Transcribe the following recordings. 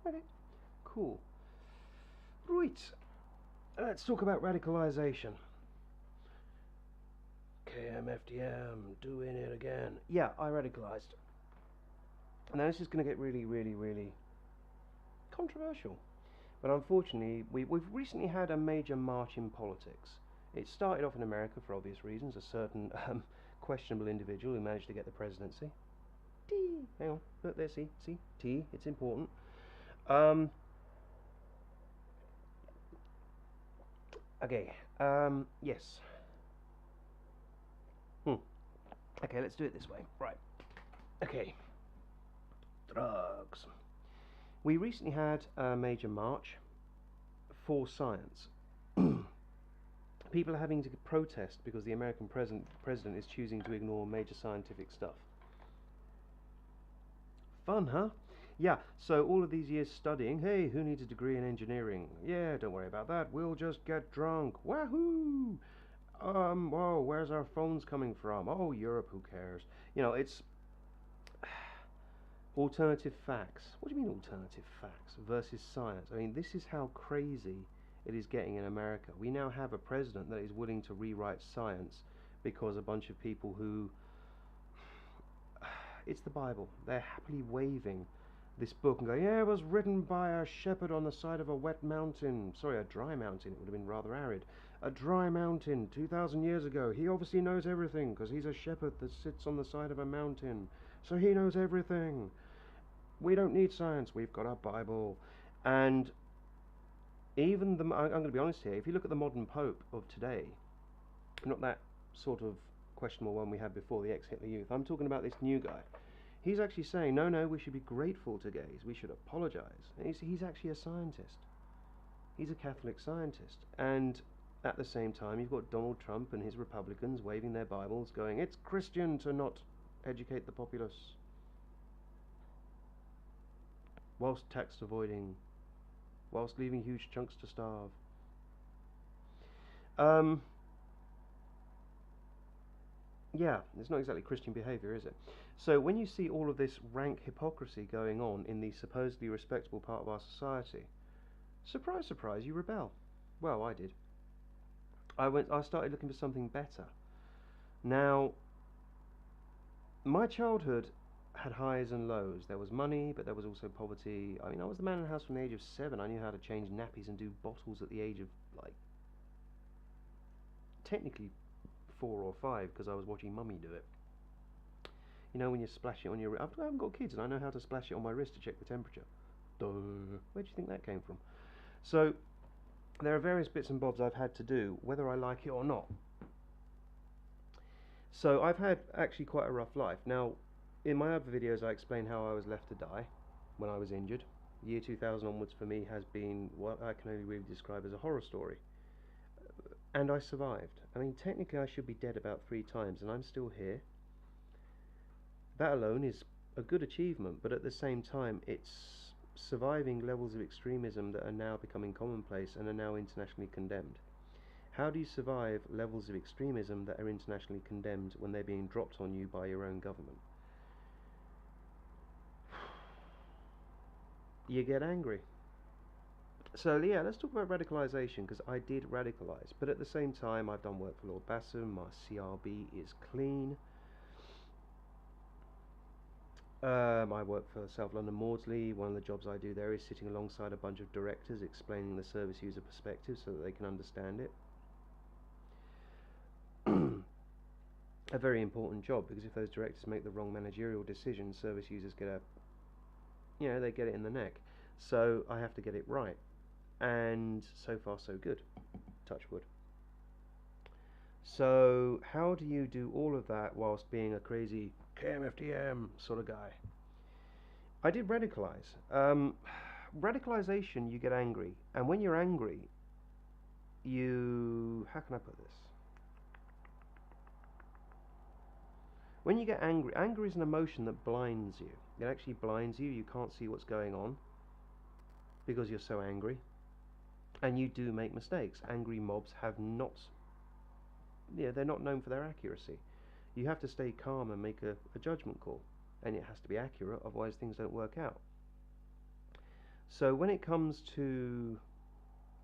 Okay, cool. Right, let's talk about radicalisation. KMFDM, doing it again. Yeah, I radicalised. Now this is going to get really, really, really controversial. But unfortunately, we've recently had a major march in politics. It started off in America for obvious reasons. A certain questionable individual who managed to get the presidency. T. Hang on, look there. See, T. It's important. Um, okay. Yes. Hmm. Okay, let's do it this way. Right. Okay. Drugs. We recently had a major march for science. People are having to protest because the American president is choosing to ignore major scientific stuff. Fun, huh? Yeah, so all of these years studying, hey, who needs a degree in engineering? Yeah, don't worry about that, we'll just get drunk. Wahoo! Whoa, where's our phones coming from? Oh, Europe, who cares? You know, it's alternative facts. What do you mean alternative facts versus science? I mean, this is how crazy it is getting in America. We now have a president that is willing to rewrite science because a bunch of people who it's the Bible. They're happily waving this book and going, yeah, it was written by a shepherd on the side of a wet mountain. Sorry, a dry mountain. It would have been rather arid. A dry mountain 2,000 years ago. He obviously knows everything because he's a shepherd that sits on the side of a mountain. So he knows everything. We don't need science. We've got our Bible. And even I'm going to be honest here, if you look at the modern Pope of today, not that sort of questionable one we had before, the ex-Hitler Youth, I'm talking about this new guy. He's actually saying, no, we should be grateful to gays, we should apologise. He's actually a scientist. He's a Catholic scientist. And at the same time, you've got Donald Trump and his Republicans waving their Bibles, going, it's Christian to not educate the populace, whilst tax avoiding, whilst leaving huge chunks to starve. Yeah, it's not exactly Christian behaviour, is it? So when you see all of this rank hypocrisy going on in the supposedly respectable part of our society, surprise, surprise, you rebel. Well, I did. I started looking for something better. Now, my childhood had highs and lows. There was money, but there was also poverty. I mean, I was the man in the house from the age of 7. I knew how to change nappies and do bottles at the age of, like, technically 4 or 5, because I was watching Mummy do it. You know when you splash it on your... I haven't got kids and I know how to splash it on my wrist to check the temperature. Duh. Where do you think that came from? So, there are various bits and bobs I've had to do, whether I like it or not. So, I've had actually quite a rough life. Now, in my other videos I explain how I was left to die when I was injured. The year 2000 onwards for me has been what I can only really describe as a horror story. And I survived. I mean, technically I should be dead about 3 times and I'm still here. That alone is a good achievement, but at the same time it's surviving levels of extremism that are now becoming commonplace and are now internationally condemned. How do you survive levels of extremism that are internationally condemned when they're being dropped on you by your own government? You get angry. So yeah, let's talk about radicalisation, because I did radicalise, but at the same time I've done work for Lord Bassam, my CRB is clean. I work for South London Maudsley. One of the jobs I do there is sitting alongside a bunch of directors explaining the service user perspective so that they can understand it. A very important job, because if those directors make the wrong managerial decision, service users get they get it in the neck. So I have to get it right. And so far so good. Touch wood. So how do you do all of that whilst being a crazy KMFDM sort of guy? I did radicalise. Radicalisation, you get angry. And when you're angry, how can I put this? When you get angry, anger is an emotion that blinds you. It actually blinds you. You can't see what's going on because you're so angry. And you do make mistakes. Angry mobs have not... they're not known for their accuracy. You have to stay calm and make a judgment call. And it has to be accurate, otherwise things don't work out. So when it comes to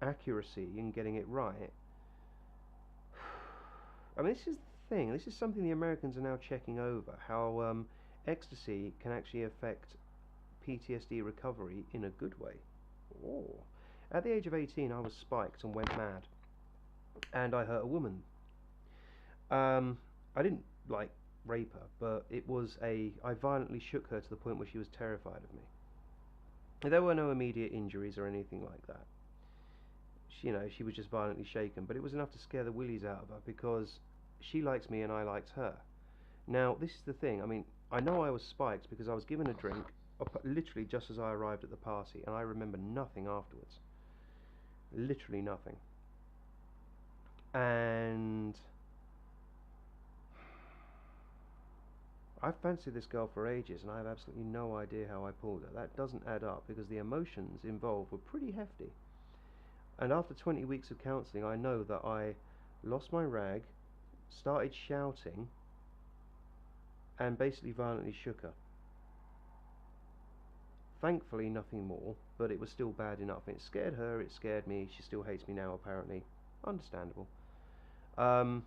accuracy and getting it right, I mean, this is the thing. This is something the Americans are now checking over. How ecstasy can actually affect PTSD recovery in a good way. Oh. At the age of 18, I was spiked and went mad, and I hurt a woman. I didn't like rape her, but I violently shook her to the point where she was terrified of me. There were no immediate injuries or anything like that. She was just violently shaken, but it was enough to scare the willies out of her because she likes me and I liked her. Now, this is the thing. I mean, I know I was spiked because I was given a drink literally just as I arrived at the party, and I remember nothing afterwards. Literally nothing. And I've fancied this girl for ages, and I have absolutely no idea how I pulled her. That doesn't add up because the emotions involved were pretty hefty. And after 20 weeks of counselling, I know that I lost my rag, started shouting, and basically violently shook her. Thankfully, nothing more, but it was still bad enough. It scared her, it scared me. She still hates me now, apparently. Understandable. I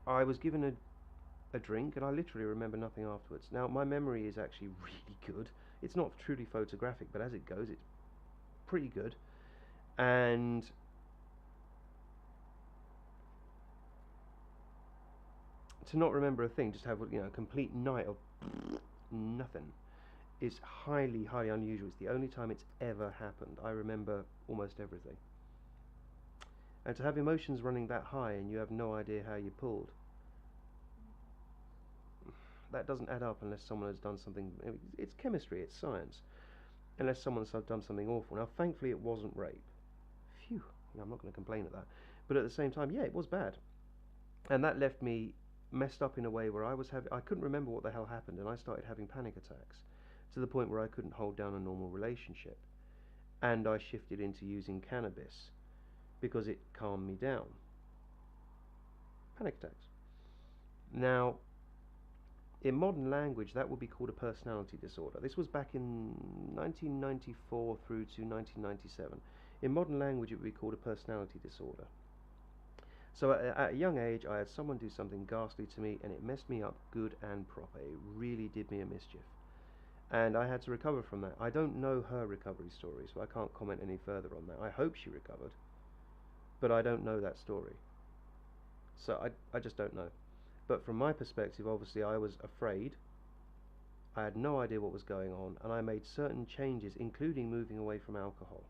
was given a drink, and I literally remember nothing afterwards. Now, my memory is actually really good. It's not truly photographic, but as it goes, it's pretty good. And to not remember a thing, just have a complete night of nothing, is highly, highly unusual. It's the only time it's ever happened. I remember almost everything. And to have emotions running that high and you have no idea how you pulled, that doesn't add up unless someone has done something. It's chemistry, it's science. Unless someone's done something awful. Now, thankfully, it wasn't rape. Phew. I'm not going to complain at that. But at the same time, yeah, it was bad. And that left me messed up in a way where I couldn't remember what the hell happened, and I started having panic attacks to the point where I couldn't hold down a normal relationship. And I shifted into using cannabis because it calmed me down. Panic attacks. Now, in modern language, that would be called a personality disorder. This was back in 1994 through to 1997. In modern language, it would be called a personality disorder. So at a young age, I had someone do something ghastly to me, and it messed me up good and proper. It really did me a mischief. And I had to recover from that. I don't know her recovery story, so I can't comment any further on that. I hope she recovered, but I don't know that story. So I just don't know. But from my perspective, obviously, I was afraid. I had no idea what was going on, and I made certain changes, including moving away from alcohol.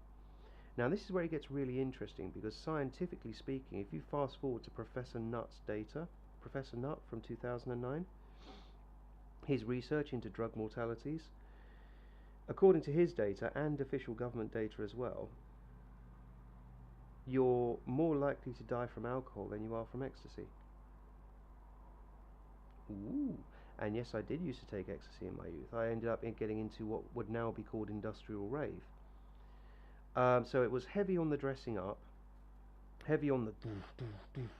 Now, this is where it gets really interesting, because scientifically speaking, if you fast forward to Professor Nutt's data, Professor Nutt from 2009, his research into drug mortalities, according to his data and official government data as well, you're more likely to die from alcohol than you are from ecstasy. Ooh. And yes, I did used to take ecstasy in my youth. I ended up getting into what would now be called industrial rave. So it was heavy on the dressing up, heavy on the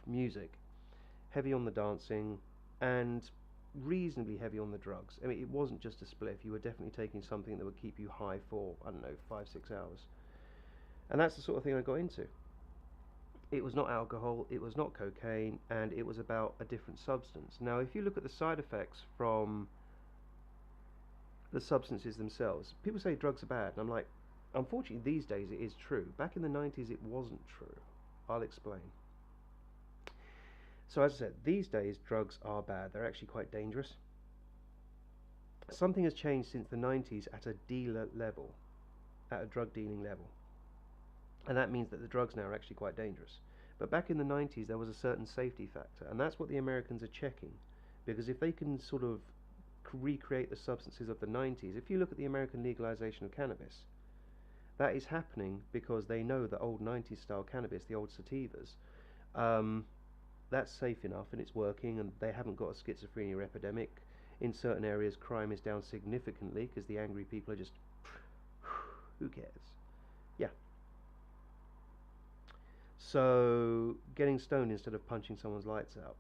music, heavy on the dancing, and reasonably heavy on the drugs. I mean, it wasn't just a spliff. You were definitely taking something that would keep you high for, I don't know, 5-6 hours. And that's the sort of thing I got into. It was not alcohol, it was not cocaine, and it was about a different substance. Now, if you look at the side effects from the substances themselves, people say drugs are bad, and I'm like, unfortunately, these days it is true. Back in the 90s, it wasn't true. I'll explain. So as I said, these days drugs are bad. They're actually quite dangerous. Something has changed since the 90s at a dealer level, at a drug dealing level. And that means that the drugs now are actually quite dangerous. But back in the 90s, there was a certain safety factor, and that's what the Americans are checking. Because if they can sort of recreate the substances of the 90s, if you look at the American legalization of cannabis, that is happening because they know that old 90s style cannabis, the old sativas, that's safe enough and it's working, and they haven't got a schizophrenia epidemic. In certain areas, crime is down significantly because the angry people are just, who cares? Yeah. So, getting stoned instead of punching someone's lights out.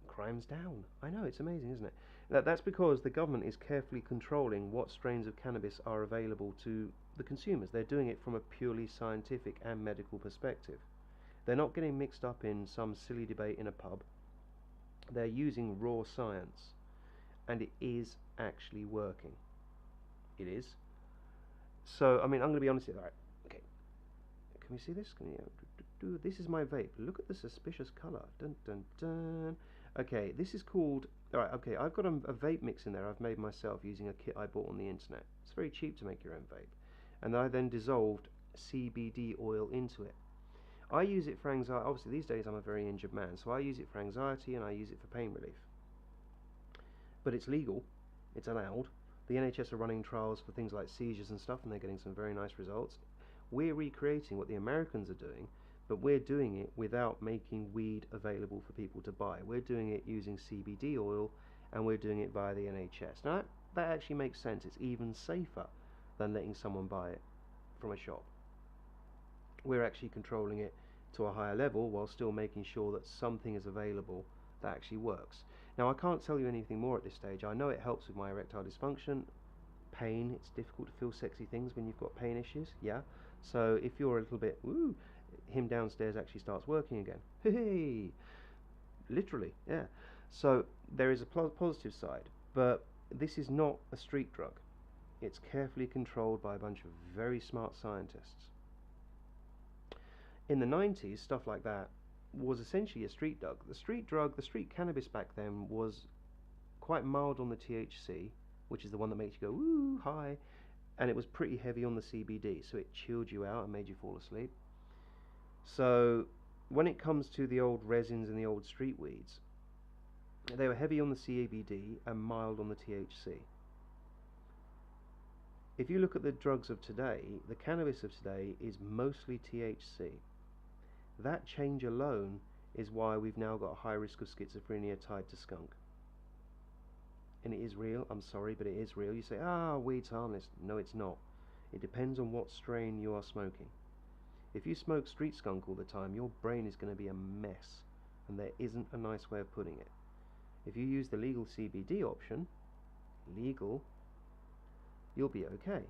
Crime's down. I know, it's amazing, isn't it? That's because the government is carefully controlling what strains of cannabis are available to the consumers. They're doing it from a purely scientific and medical perspective. They're not getting mixed up in some silly debate in a pub. They're using raw science, and it is actually working. It is. So, I mean, I'm going to be honest here. All right, okay. Can we see this? This is my vape. Look at the suspicious color. Dun dun dun. Okay, this is called. All right, okay. I've got a vape mix in there. I've made myself using a kit I bought on the internet. It's very cheap to make your own vape, and I then dissolved CBD oil into it. I use it for anxiety. Obviously, these days I'm a very injured man, so I use it for anxiety and I use it for pain relief. But it's legal. It's allowed. The NHS are running trials for things like seizures and stuff, and they're getting some very nice results. We're recreating what the Americans are doing, but we're doing it without making weed available for people to buy. We're doing it using CBD oil, and we're doing it via the NHS. Now, that actually makes sense. It's even safer than letting someone buy it from a shop. We're actually controlling it to a higher level while still making sure that something is available that actually works. Now, I can't tell you anything more at this stage. I know it helps with my erectile dysfunction, pain. It's difficult to feel sexy things when you've got pain issues, yeah? So if you're a little bit, ooh, him downstairs actually starts working again. Hey, literally, yeah. So there is a positive side, but this is not a street drug. It's carefully controlled by a bunch of very smart scientists. In the 90s, stuff like that was essentially a street drug. The street cannabis back then was quite mild on the THC, which is the one that makes you go, ooh, high, and it was pretty heavy on the CBD, so it chilled you out and made you fall asleep. So when it comes to the old resins and the old street weeds, they were heavy on the CBD and mild on the THC. If you look at the drugs of today, the cannabis of today is mostly THC. That change alone is why we've now got a high risk of schizophrenia tied to skunk. And it is real, I'm sorry, but it is real. You say, weed's harmless. No, it's not. It depends on what strain you are smoking. If you smoke street skunk all the time, your brain is going to be a mess, and there isn't a nice way of putting it. If you use the legal CBD option, you'll be okay.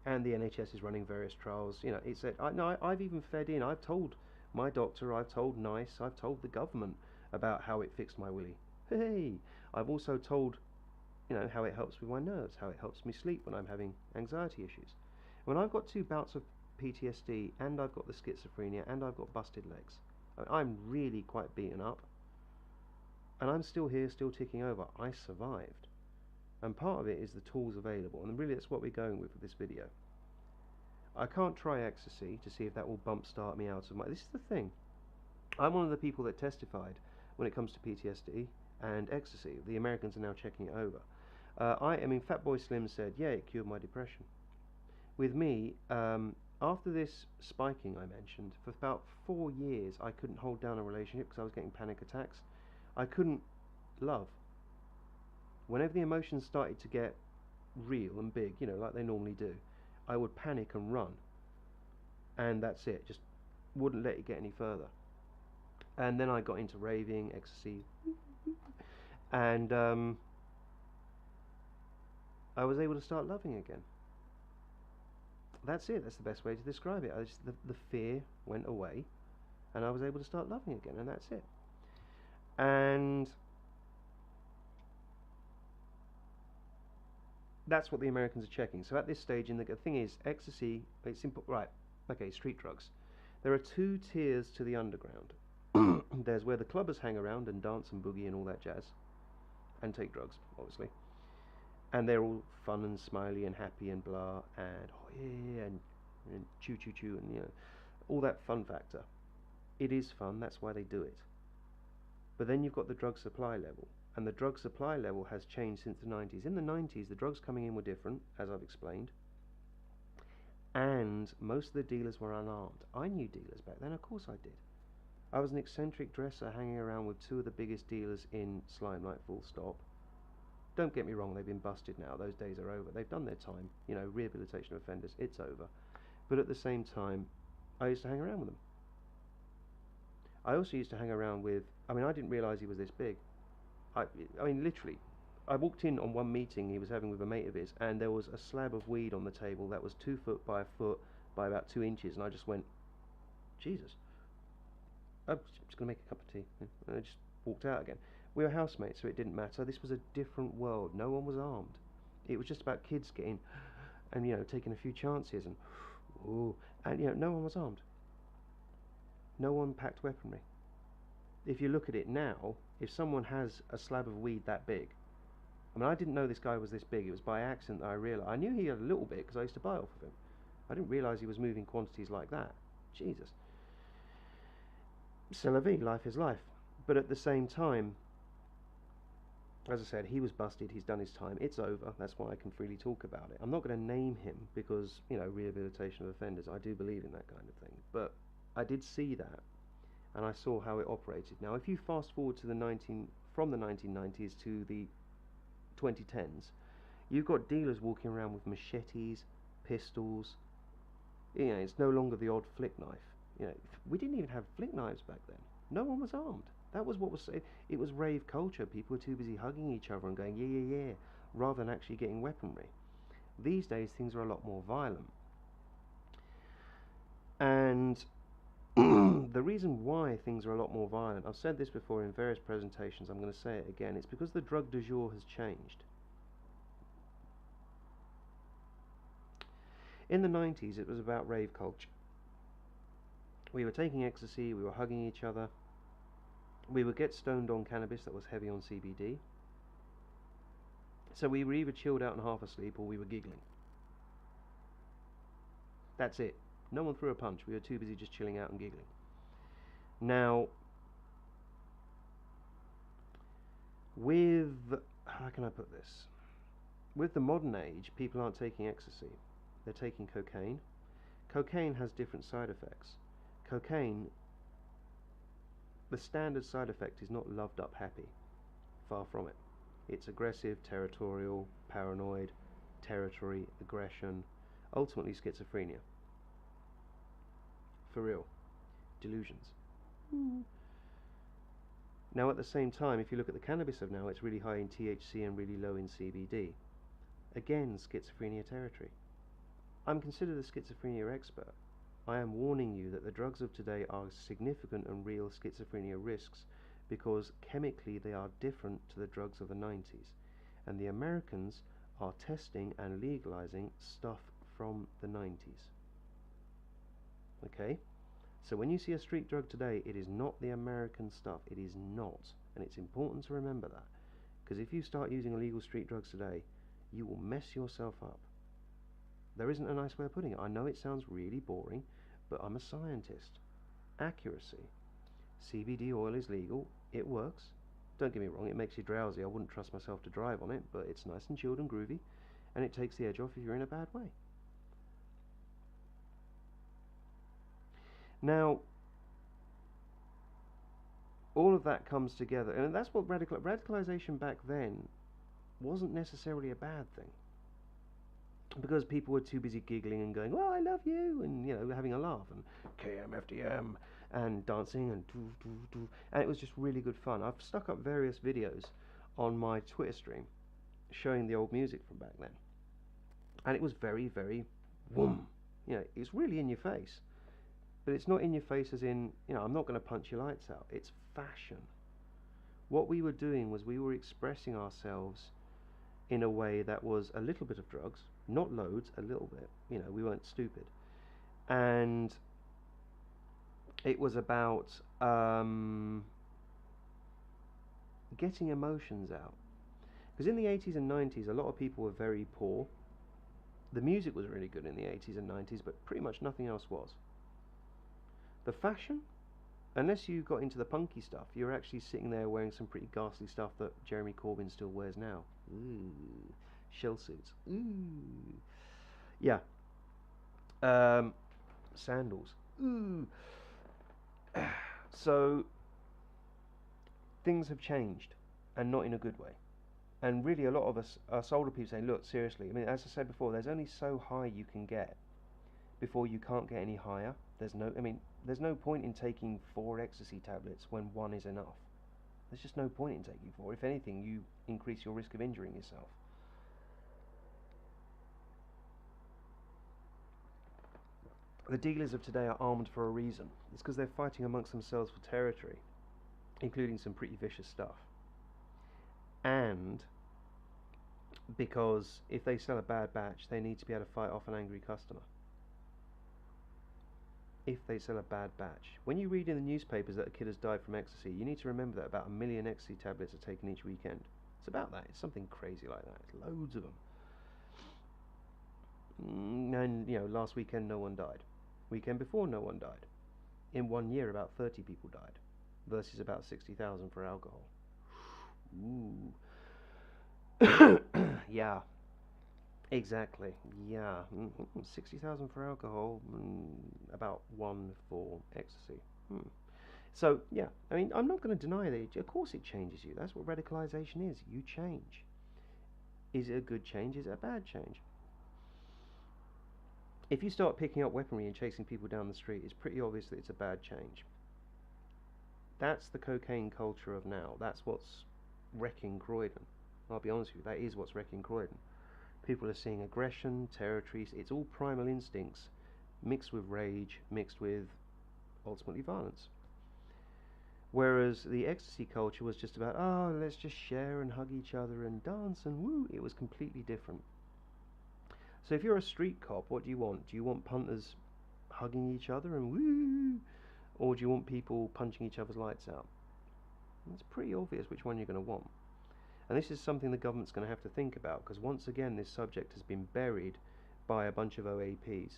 And the NHS is running various trials. You know, it said, I've even fed in. I've told my doctor, I've told NICE, I've told the government about how it fixed my willy. Hey, I've also told, how it helps with my nerves, how it helps me sleep when I'm having anxiety issues. When I've got 2 bouts of PTSD, and I've got the schizophrenia, and I've got busted legs, I'm really quite beaten up. And I'm still here, still ticking over. I survived. And part of it is the tools available, and really that's what we're going with this video. I can't try ecstasy to see if that will bump start me out of my... This is the thing. I'm one of the people that testified when it comes to PTSD and ecstasy. The Americans are now checking it over. Fatboy Slim said, yeah, it cured my depression. With me, after this spiking I mentioned, for about 4 years I couldn't hold down a relationship because I was getting panic attacks. I couldn't love. Whenever the emotions started to get real and big, like they normally do, I would panic and run. And that's it, just wouldn't let it get any further. And then I got into raving, ecstasy, and I was able to start loving again. That's it, that's the best way to describe it. The fear went away, and I was able to start loving again, and that's it. And that's what the Americans are checking. So at this stage, the thing is, ecstasy, it's simple, right, okay, street drugs. There are 2 tiers to the underground. There's where the clubbers hang around and dance and boogie and all that jazz, and take drugs, obviously. And they're all fun and smiley and happy and blah, and oh yeah, and choo choo choo, and all that fun factor. It is fun, that's why they do it. But then you've got the drug supply level. And the drug supply level has changed since the 90s. In the 90s, the drugs coming in were different, as I've explained. And most of the dealers were unarmed. I knew dealers back then, of course I did. I was an eccentric dresser hanging around with 2 of the biggest dealers in Slimelight, full stop. Don't get me wrong, they've been busted now. Those days are over. They've done their time. Rehabilitation of offenders, it's over. But at the same time, I used to hang around with them. I also used to hang around with... I didn't realise he was this big. I, I mean, literally, I walked in on one meeting he was having with a mate of his, and there was a slab of weed on the table that was 2 foot by a foot by about 2 inches, and I just went, Jesus. I'm just going to make a cup of tea. And I just walked out again. We were housemates, so it didn't matter. This was a different world. No one was armed. It was just about kids getting, and taking a few chances, and ooh, and no one was armed. No one packed weaponry. If you look at it now, if someone has a slab of weed that big, I mean, I didn't know this guy was this big. It was by accident that I realised. I knew he had a little bit because I used to buy off of him. I didn't realise he was moving quantities like that. Jesus. C'est la vie, life is life. But at the same time, as I said, he was busted, he's done his time, it's over, that's why I can freely talk about it. I'm not going to name him because, rehabilitation of offenders, I do believe in that kind of thing. But I did see that, and I saw how it operated. Now, if you fast forward to from the 1990s to the 2010s, you've got dealers walking around with machetes, pistols. It's no longer the odd flick knife. We didn't even have flick knives back then. No one was armed. That was what was. It was rave culture. People were too busy hugging each other and going, yeah, yeah, yeah, rather than actually getting weaponry. These days, things are a lot more violent. And the reason why things are a lot more violent, I've said this before in various presentations, I'm going to say it again, it's because the drug du jour has changed. In the 90s, it was about rave culture. We were taking ecstasy, we were hugging each other, we would get stoned on cannabis that was heavy on CBD. So we were either chilled out and half asleep, or we were giggling. That's it. No one threw a punch. We were too busy just chilling out and giggling. Now, how can I put this? With the modern age, people aren't taking ecstasy. They're taking cocaine. Cocaine has different side effects. Cocaine, the standard side effect is not loved up happy. Far from it. It's aggressive, territorial, paranoid, territory, aggression, ultimately schizophrenia. For real. Delusions. Now, at the same time, if you look at the cannabis of now, it's really high in THC and really low in CBD. Again, schizophrenia territory. I'm considered a schizophrenia expert. I am warning you that the drugs of today are significant and real schizophrenia risks because chemically they are different to the drugs of the 90s. And the Americans are testing and legalizing stuff from the 90s. Okay? So when you see a street drug today, it is not the American stuff. It is not. And it's important to remember that. Because if you start using illegal street drugs today, you will mess yourself up. There isn't a nice way of putting it. I know it sounds really boring, but I'm a scientist. Accuracy. CBD oil is legal. It works. Don't get me wrong, it makes you drowsy. I wouldn't trust myself to drive on it, but it's nice and chilled and groovy, and it takes the edge off if you're in a bad way. Now, all of that comes together, and that's what radicalization back then wasn't necessarily a bad thing. Because people were too busy giggling and going, well, I love you, and having a laugh, and KMFDM, and dancing, and doo. And it was just really good fun. I've stuck up various videos on my Twitter stream showing the old music from back then. And it was very, very whoom. It's really in your face. But it's not in your face as in, I'm not going to punch your lights out. It's fashion. What we were doing was we were expressing ourselves in a way that was a little bit of drugs, not loads, a little bit. We weren't stupid. And it was about getting emotions out. Because in the 80s and 90s, a lot of people were very poor. The music was really good in the 80s and 90s, but pretty much nothing else was. The fashion, unless you got into the punky stuff, you're actually sitting there wearing some pretty ghastly stuff that Jeremy Corbyn still wears now. Ooh, shell suits. Ooh, yeah. Sandals. Ooh. So things have changed, and not in a good way. And really, a lot of us older people say, look, seriously. I mean, as I said before, there's only so high you can get before you can't get any higher. There's no point in taking 4 ecstasy tablets when 1 is enough. There's just no point in taking 4. If anything, you increase your risk of injuring yourself. The dealers of today are armed for a reason. It's because they're fighting amongst themselves for territory, including some pretty vicious stuff. And because if they sell a bad batch, they need to be able to fight off an angry customer. If they sell a bad batch. When you read in the newspapers that a kid has died from ecstasy, you need to remember that about 1 million ecstasy tablets are taken each weekend. It's about that. It's something crazy like that. It's loads of them. And, last weekend no one died. Weekend before no one died. In 1 year about 30 people died. Versus about 60,000 for alcohol. Ooh. Yeah. Exactly, yeah. 60,000 for alcohol, about 1 for ecstasy. So, yeah, I mean, I'm not going to deny that. Of course it changes you. That's what radicalisation is. You change. Is it a good change? Is it a bad change? If you start picking up weaponry and chasing people down the street, it's pretty obvious that it's a bad change. That's the cocaine culture of now. That's what's wrecking Croydon. I'll be honest with you, that is what's wrecking Croydon. People are seeing aggression, territories, it's all primal instincts mixed with rage, mixed with ultimately violence. Whereas the ecstasy culture was just about, oh, let's just share and hug each other and dance and woo. It was completely different. So if you're a street cop, what do you want? Do you want punters hugging each other and woo? Or do you want people punching each other's lights out? It's pretty obvious which one you're going to want. And this is something the government's going to have to think about, because once again this subject has been buried by a bunch of OAPs.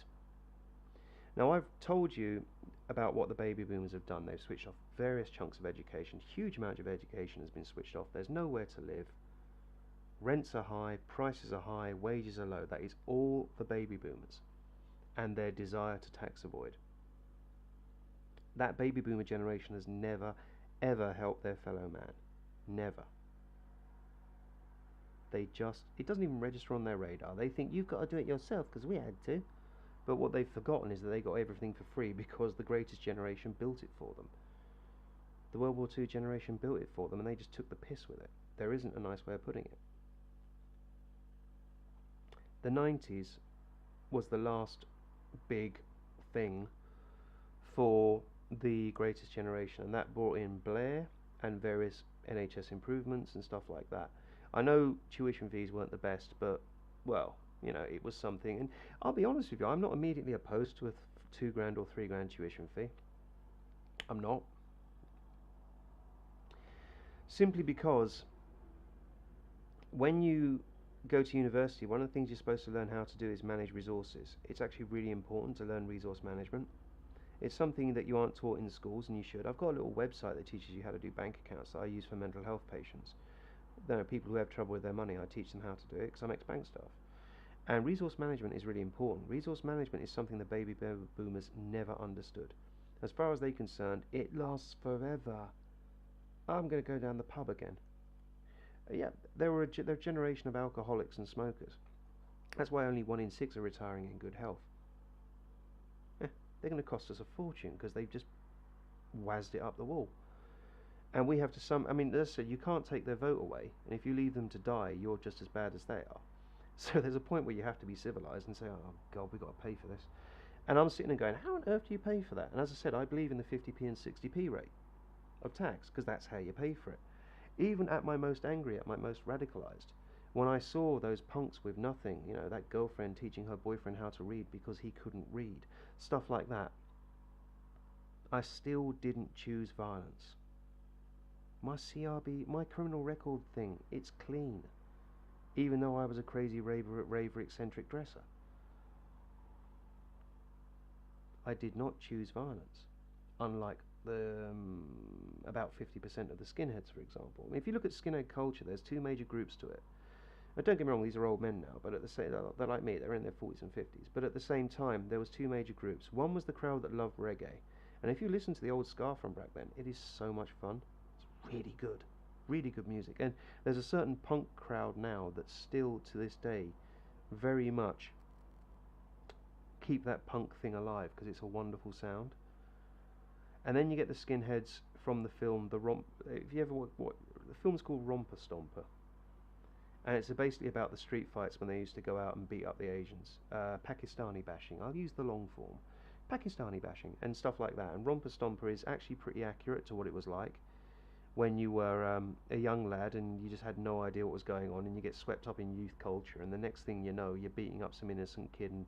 Now I've told you about what the baby boomers have done. They've switched off various chunks of education. Huge amount of education has been switched off. There's nowhere to live. Rents are high, prices are high, wages are low. That is all the baby boomers and their desire to tax avoid. That baby boomer generation has never ever helped their fellow man. Never. It doesn't even register on their radar. They think you've got to do it yourself because we had to. But what they've forgotten is that they got everything for free because the greatest generation built it for them. The World War II generation built it for them and they just took the piss with it. There isn't a nice way of putting it. The 90s was the last big thing for the greatest generation, and that brought in Blair and various NHS improvements and stuff like that. I know tuition fees weren't the best, but, well, it was something. And I'll be honest with you, I'm not immediately opposed to a £2,000 or £3,000 tuition fee. I'm not. Simply because when you go to university, one of the things you're supposed to learn how to do is manage resources. It's actually really important to learn resource management. It's something that you aren't taught in the schools, and you should. I've got a little website that teaches you how to do bank accounts that I use for mental health patients. There are people who have trouble with their money. I teach them how to do it because I'm ex-bank staff. And resource management is really important. Resource management is something the baby boomers never understood. As far as they're concerned, it lasts forever. I'm going to go down the pub again. Yeah, they're a generation of alcoholics and smokers. That's why only 1 in 6 are retiring in good health. They're going to cost us a fortune because they've just wazzed it up the wall. And we have to as I said, you can't take their vote away, and if you leave them to die, you're just as bad as they are. So there's a point where you have to be civilized and say, oh God, we've got to pay for this. And I'm sitting there going, how on earth do you pay for that? And as I said, I believe in the 50p and 60p rate of tax, because that's how you pay for it. Even at my most angry, at my most radicalized, when I saw those punks with nothing, that girlfriend teaching her boyfriend how to read because he couldn't read, stuff like that, I still didn't choose violence. My CRB, my criminal record thing, it's clean. Even though I was a crazy raver, eccentric dresser. I did not choose violence. Unlike about 50% of the skinheads, for example. I mean, if you look at skinhead culture, there's 2 major groups to it. Now, don't get me wrong, these are old men now, but they're like me, they're in their 40s and 50s. But at the same time, there was 2 major groups. One was the crowd that loved reggae. And if you listen to the old ska from back then, it is so much fun. Really good, really good music. And there's a certain punk crowd now that still to this day very much keep that punk thing alive because it's a wonderful sound. And then you get the skinheads from the film The Romp. If you ever what the film's called Romper Stomper, and it's basically about the street fights when they used to go out and beat up the Asians. Pakistani bashing. I'll use the long form. Pakistani bashing and stuff like that. And Romper Stomper is actually pretty accurate to what it was like when you were a young lad and you just had no idea what was going on, and you get swept up in youth culture, and the next thing you know, you're beating up some innocent kid and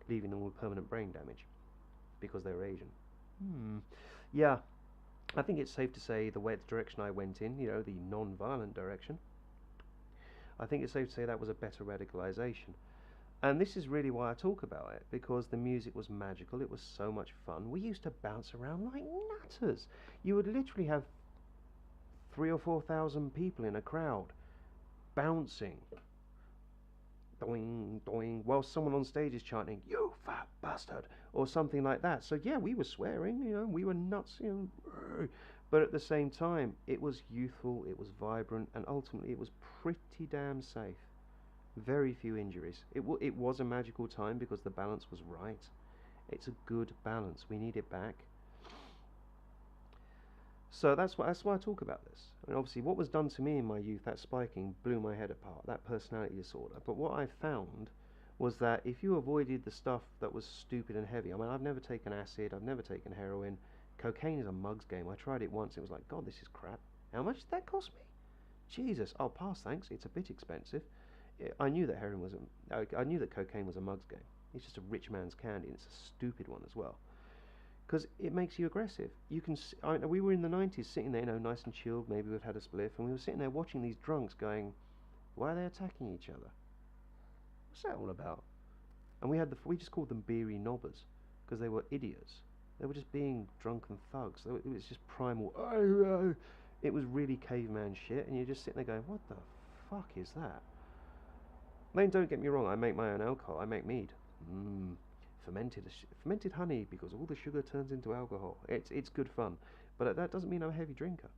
leaving them with permanent brain damage because they're Asian. Yeah, I think it's safe to say the direction I went in, the non-violent direction, I think it's safe to say that was a better radicalization. And this is really why I talk about it, because the music was magical, it was so much fun. We used to bounce around like nutters. You would literally have 3 or 4 thousand people in a crowd bouncing, doing, doing, while someone on stage is chanting, "You fat bastard," or something like that. So yeah, we were swearing, we were nuts, but at the same time, it was youthful, it was vibrant, and ultimately it was pretty damn safe. Very few injuries. It was a magical time because the balance was right. It's a good balance. We need it back. So that's why I talk about this. I mean, obviously, what was done to me in my youth, that spiking, blew my head apart, that personality disorder. But what I found was that if you avoided the stuff that was stupid and heavy, I mean, I've never taken acid, I've never taken heroin. Cocaine is a mug's game. I tried it once, it was like, God, this is crap. How much did that cost me? Jesus, I'll pass, thanks. It's a bit expensive. I knew that I knew that cocaine was a mug's game. It's just a rich man's candy, and it's a stupid one as well. Because it makes you aggressive. We were in the 90s sitting there, nice and chilled, maybe we've had a spliff, and we were sitting there watching these drunks going, why are they attacking each other? What's that all about? And we just called them beery knobbers, because they were idiots. They were just being drunken thugs. It was just primal, it was really caveman shit, and you're just sitting there going, what the fuck is that? Then don't get me wrong, I make my own alcohol, I make mead. Fermented honey, because all the sugar turns into alcohol. It's good fun, but that doesn't mean I'm a heavy drinker.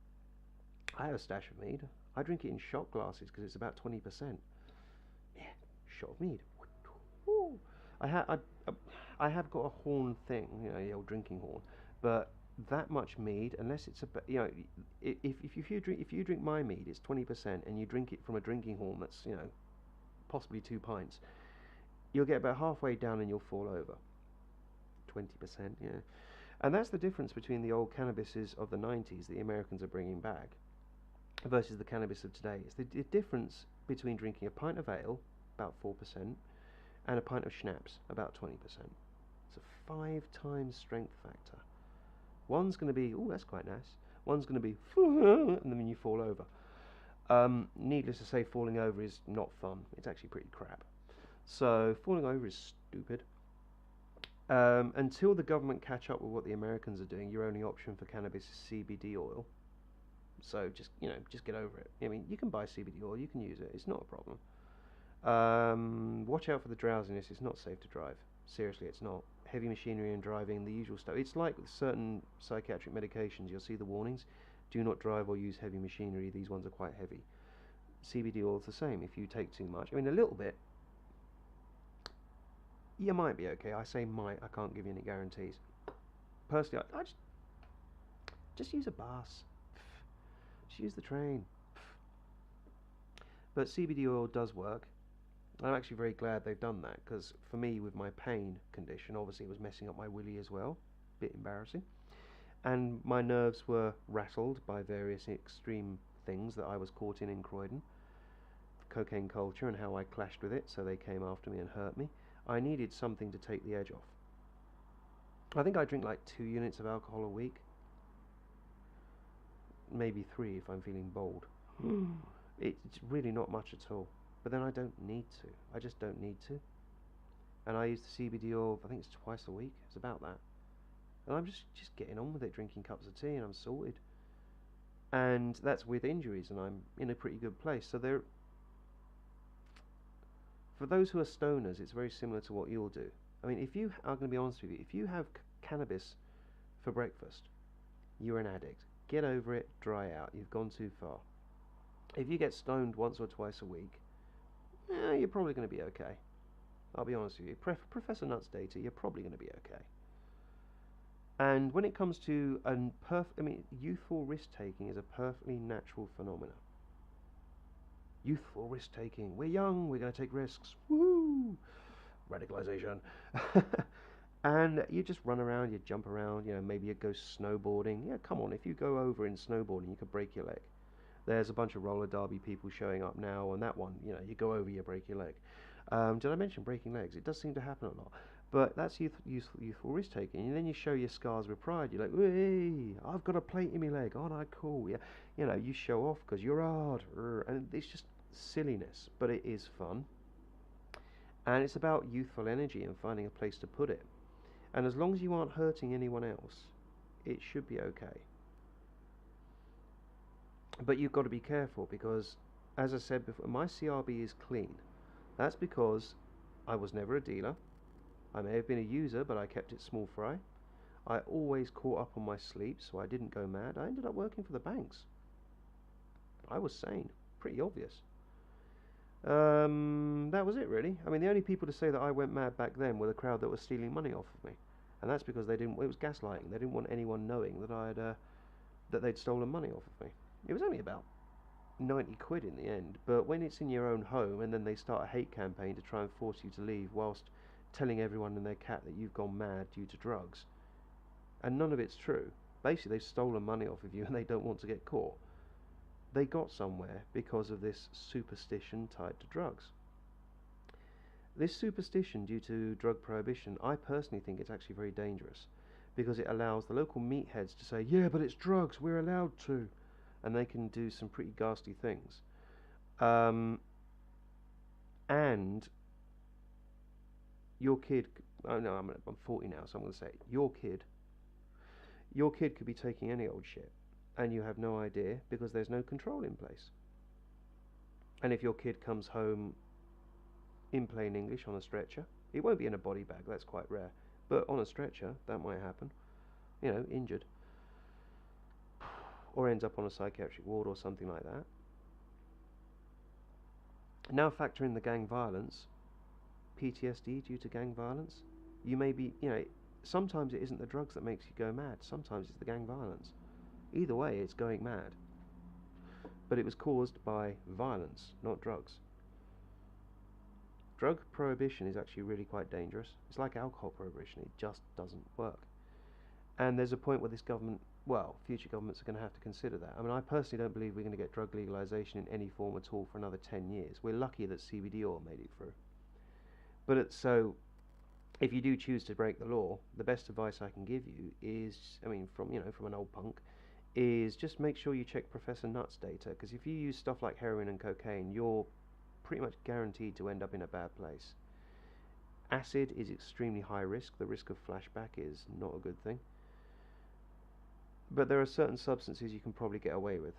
I have a stash of mead. I drink it in shot glasses because it's about 20%. Yeah, shot of mead. Woo. I have got a horn thing, the old drinking horn, but that much mead, unless it's if you drink my mead, it's 20%, and you drink it from a drinking horn that's possibly 2 pints. You'll get about halfway down and you'll fall over. 20%, yeah. And that's the difference between the old cannabises of the 90s that the Americans are bringing back versus the cannabis of today. It's the difference between drinking a pint of ale, about 4%, and a pint of schnapps, about 20%. It's a 5 times strength factor. One's going to be, oh, that's quite nice. One's going to be, and then you fall over. Needless to say, falling over is not fun. It's actually pretty crap. So falling over is stupid. Until the government catch up with what the Americans are doing, your only option for cannabis is CBD oil. So just get over it. I mean, you can buy CBD oil, you can use it. It's not a problem. Watch out for the drowsiness. It's not safe to drive. Seriously, it's not. Heavy machinery and driving, the usual stuff. It's like with certain psychiatric medications. You'll see the warnings. Do not drive or use heavy machinery. These ones are quite heavy. CBD oil is the same. If you take too much, I mean, a little bit, you might be okay. I say might. I can't give you any guarantees. Personally, I just use a bus. Just use the train. But CBD oil does work. I'm actually very glad they've done that, because for me, with my pain condition, obviously it was messing up my willy as well. Bit embarrassing. And my nerves were rattled by various extreme things that I was caught in Croydon. Cocaine culture and how I clashed with it, so they came after me and hurt me. I needed something to take the edge off. I think I drink like 2 units of alcohol a week. Maybe 3 if I'm feeling bold. It's really not much at all. But then I don't need to. I just don't need to. And I use the CBD oil, I think it's twice a week. It's about that. And I'm just getting on with it, drinking cups of tea, and I'm sorted. And that's with injuries, and I'm in a pretty good place. So for those who are stoners, it's very similar to what you'll do. I mean, if you are going to be honest with you, if you have cannabis for breakfast, you're an addict. Get over it, dry out. You've gone too far. If you get stoned once or twice a week, you're probably going to be okay. I'll be honest with you. Professor Nutt's data, you're probably going to be okay. And when it comes to youthful risk-taking is a perfectly natural phenomenon. Youthful risk-taking. We're young, we're going to take risks. Woohoo! Radicalisation. And you just run around, you jump around, maybe you go snowboarding. Yeah, come on, if you go over in snowboarding, you could break your leg. There's a bunch of roller derby people showing up now, and that one, you go over, you break your leg. Did I mention breaking legs? It does seem to happen a lot. But that's youthful risk taking. And then you show your scars with pride. You're like, hey, I've got a plate in my leg. Aren't I cool? Yeah, you show off because you're hard. And it's just silliness, but it is fun. And it's about youthful energy and finding a place to put it. And as long as you aren't hurting anyone else, it should be okay. But you've got to be careful because, as I said before, my CRB is clean. That's because I was never a dealer. I may have been a user, but I kept it small fry. I always caught up on my sleep, so I didn't go mad. I ended up working for the banks. I was sane. Pretty obvious. That was it, really. I mean, the only people to say that I went mad back then were the crowd that was stealing money off of me. And that's because it was gaslighting. They didn't want anyone knowing that they'd stolen money off of me. It was only about 90 quid in the end, but when it's in your own home and then they start a hate campaign to try and force you to leave whilst telling everyone and their cat that you've gone mad due to drugs, and none of it's true. Basically, they've stolen money off of you and they don't want to get caught. They got somewhere because of this superstition tied to drugs. This superstition due to drug prohibition, I personally think it's actually very dangerous because it allows the local meatheads to say, yeah, but it's drugs, we're allowed to. And they can do some pretty ghastly things. And your kid, oh no, I'm 40 now, so I'm going to say it. Your kid could be taking any old shit, and you have no idea because there's no control in place. And if your kid comes home in plain English on a stretcher, it won't be in a body bag, that's quite rare, but on a stretcher, that might happen, injured, or ends up on a psychiatric ward or something like that. Now factor in the gang violence, PTSD due to gang violence. You may be, sometimes it isn't the drugs that makes you go mad, sometimes it's the gang violence. Either way, it's going mad. But it was caused by violence, not drugs. Drug prohibition is actually really quite dangerous. It's like alcohol prohibition, it just doesn't work. And there's a point where this government, future governments are going to have to consider that. I mean, I personally don't believe we're going to get drug legalisation in any form at all for another 10 years. We're lucky that CBD oil made it through. But so, if you do choose to break the law, the best advice I can give you is, from an old punk, is just make sure you check Professor Nutt's data, because if you use stuff like heroin and cocaine, you're pretty much guaranteed to end up in a bad place. Acid is extremely high risk. The risk of flashback is not a good thing. But there are certain substances you can probably get away with.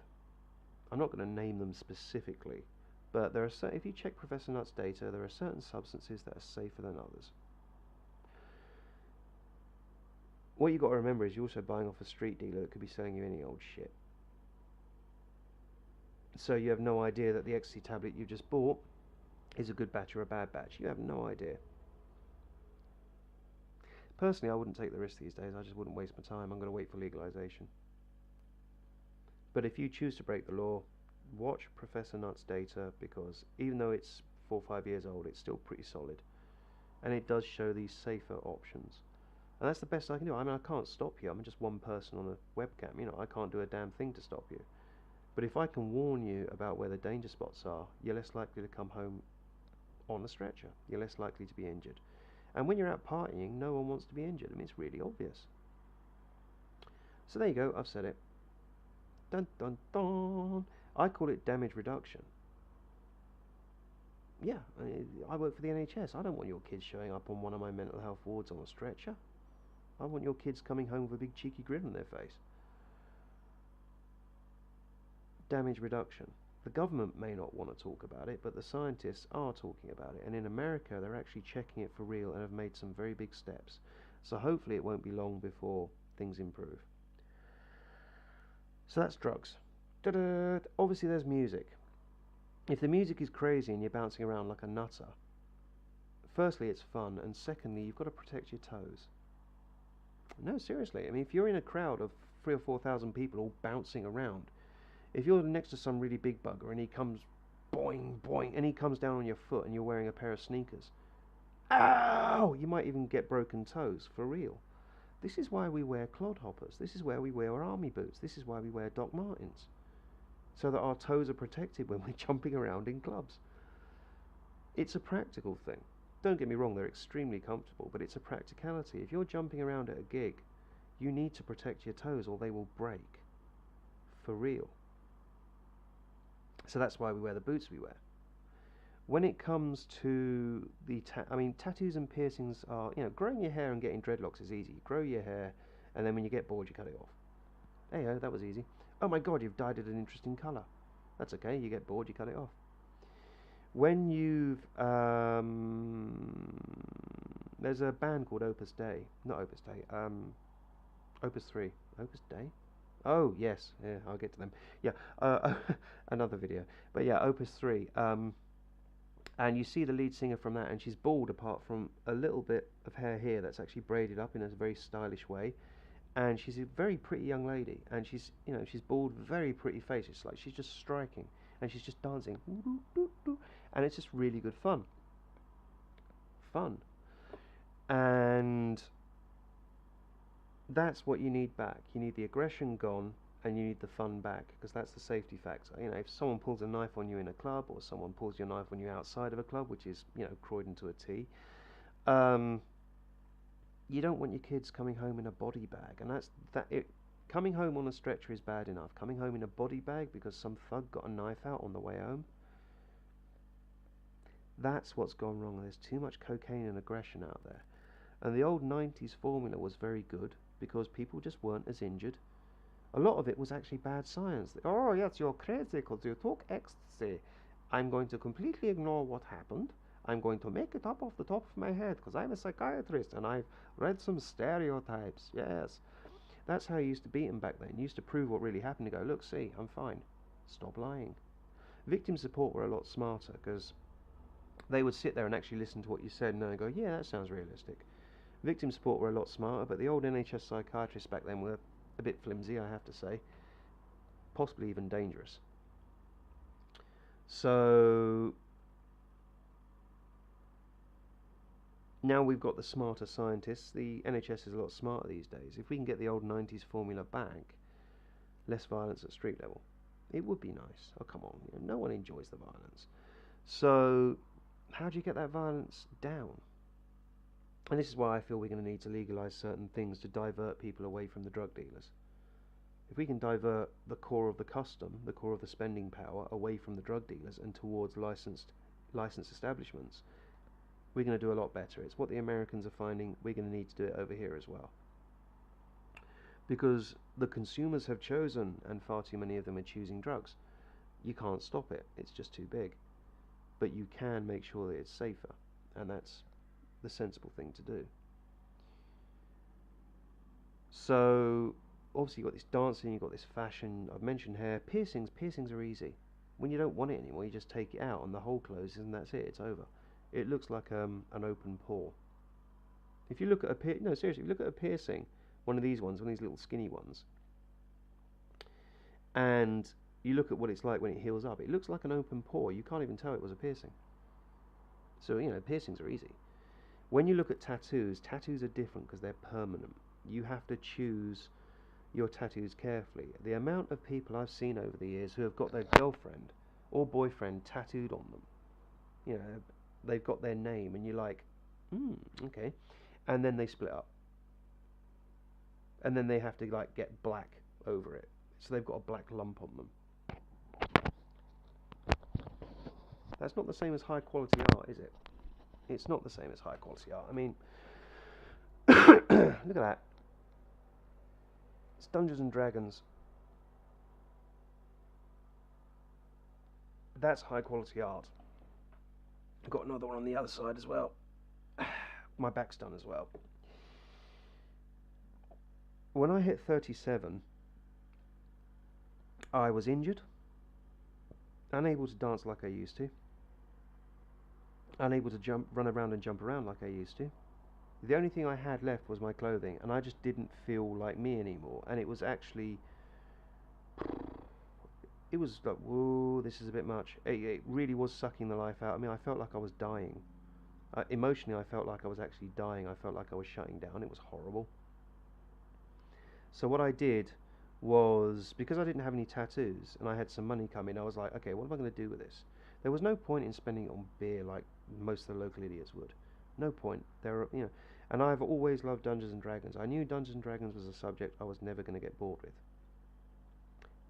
I'm not going to name them specifically, but if you check Professor Nutt's data, there are certain substances that are safer than others. What you've got to remember is you're also buying off a street dealer that could be selling you any old shit. So you have no idea that the ecstasy tablet you just bought is a good batch or a bad batch. You have no idea. Personally, I wouldn't take the risk these days. I just wouldn't waste my time. I'm going to wait for legalisation. But if you choose to break the law, watch Professor Nutt's data, because even though it's 4 or 5 years old, it's still pretty solid. And it does show these safer options. And that's the best I can do. I mean, I can't stop you. I'm just one person on a webcam. I can't do a damn thing to stop you. But if I can warn you about where the danger spots are, you're less likely to come home on a stretcher. You're less likely to be injured. And when you're out partying, no one wants to be injured. I mean, it's really obvious. So there you go, I've said it. Dun dun dun. I call it damage reduction. Yeah, I work for the NHS. I don't want your kids showing up on one of my mental health wards on a stretcher. I want your kids coming home with a big cheeky grin on their face. Damage reduction. The government may not want to talk about it, but the scientists are talking about it. And in America, they're actually checking it for real and have made some very big steps. So hopefully it won't be long before things improve. So that's drugs. Da-da. Obviously there's music. If the music is crazy and you're bouncing around like a nutter, firstly it's fun, and secondly you've got to protect your toes. No, seriously. I mean, if you're in a crowd of 3 or 4 thousand people all bouncing around, if you're next to some really big bugger and he comes boing boing and he comes down on your foot and you're wearing a pair of sneakers, ow! You might even get broken toes for real. This is why we wear clodhoppers. This is why we wear our army boots. This is why we wear Doc Martens, so that our toes are protected when we're jumping around in clubs. It's a practical thing. Don't get me wrong, they're extremely comfortable, but it's a practicality. If you're jumping around at a gig, you need to protect your toes or they will break. For real. So that's why we wear the boots we wear. When it comes to the tattoos and piercings are, growing your hair and getting dreadlocks is easy. You grow your hair, and then when you get bored, you cut it off. Hey-ho, that was easy. Oh my god, you've dyed it an interesting colour. That's okay, you get bored, you cut it off. When you've, there's a band called Opus Dei, not Opus Dei, Opus 3, Opus Dei? Oh, yes, yeah, I'll get to them. Yeah, another video. But yeah, Opus 3, and you see the lead singer from that, and she's bald apart from a little bit of hair here that's actually braided up in a very stylish way. And she's a very pretty young lady, and she's bald, very pretty face. It's like she's just striking, and she's just dancing, and it's just really good fun. And that's what you need back. You need the aggression gone, and you need the fun back, because that's the safety factor. If someone pulls a knife on you in a club, or someone pulls your knife on you outside of a club, which is Croydon to a T, you don't want your kids coming home in a body bag, and coming home on a stretcher is bad enough. Coming home in a body bag because some thug got a knife out on the way home, that's what's gone wrong. There's too much cocaine and aggression out there. And the old 90s formula was very good because people just weren't as injured. A lot of it was actually bad science. Oh yes, you're crazy because you took ecstasy. I'm going to completely ignore what happened. I'm going to make it up off the top of my head because I'm a psychiatrist and I've read some stereotypes. Yes. That's how you used to beat them back then. You used to prove what really happened and go, look, see, I'm fine. Stop lying. Victim support were a lot smarter because they would sit there and actually listen to what you said and then go, yeah, that sounds realistic. Victim support were a lot smarter, but the old NHS psychiatrists back then were a bit flimsy, I have to say. Possibly even dangerous. So now we've got the smarter scientists. The NHS is a lot smarter these days. If we can get the old 90s formula back, less violence at street level, it would be nice. Oh, come on. No one enjoys the violence. So how do you get that violence down? And this is why I feel we're going to need to legalise certain things to divert people away from the drug dealers. If we can divert the core of the custom, the core of the spending power, away from the drug dealers and towards licensed establishments, we're going to do a lot better. It's what the Americans are finding. We're going to need to do it over here as well. Because the consumers have chosen, and far too many of them are choosing drugs. You can't stop it. It's just too big. But you can make sure that it's safer. And that's the sensible thing to do. So obviously you've got this dancing, you've got this fashion. I've mentioned hair. Piercings are easy. When you don't want it anymore, you just take it out and the hole closes and that's it. It's over. It looks like an open pore. If you look at if you look at a piercing, one of these little skinny ones, and you look at what it's like when it heals up, it looks like an open pore. You can't even tell it was a piercing. So piercings are easy. When you look at tattoos are different because they're permanent. You have to choose your tattoos carefully. The amount of people I've seen over the years who have got their girlfriend or boyfriend tattooed on them, they've got their name and you're like, okay, and then they split up, and then they have to get black over it, so they've got a black lump on them. That's not the same as high quality art, is it? It's not the same as high quality art. I mean, look at that. It's Dungeons and Dragons. That's high quality art. I've got another one on the other side as well. My back's done as well. When I hit 37, I was injured, unable to dance like I used to, unable to run around and jump around like I used to. The only thing I had left was my clothing, and I just didn't feel like me anymore. And it was actually, it was like, whoa, this is a bit much. It really was sucking the life out of me. I felt like I was dying. Emotionally, I felt like I was actually dying. I felt like I was shutting down. It was horrible. So what I did was, because I didn't have any tattoos and I had some money coming, I was like, okay, what am I going to do with this? There was no point in spending it on beer like most of the local idiots would. No point. And I've always loved Dungeons and Dragons. I knew Dungeons and Dragons was a subject I was never going to get bored with.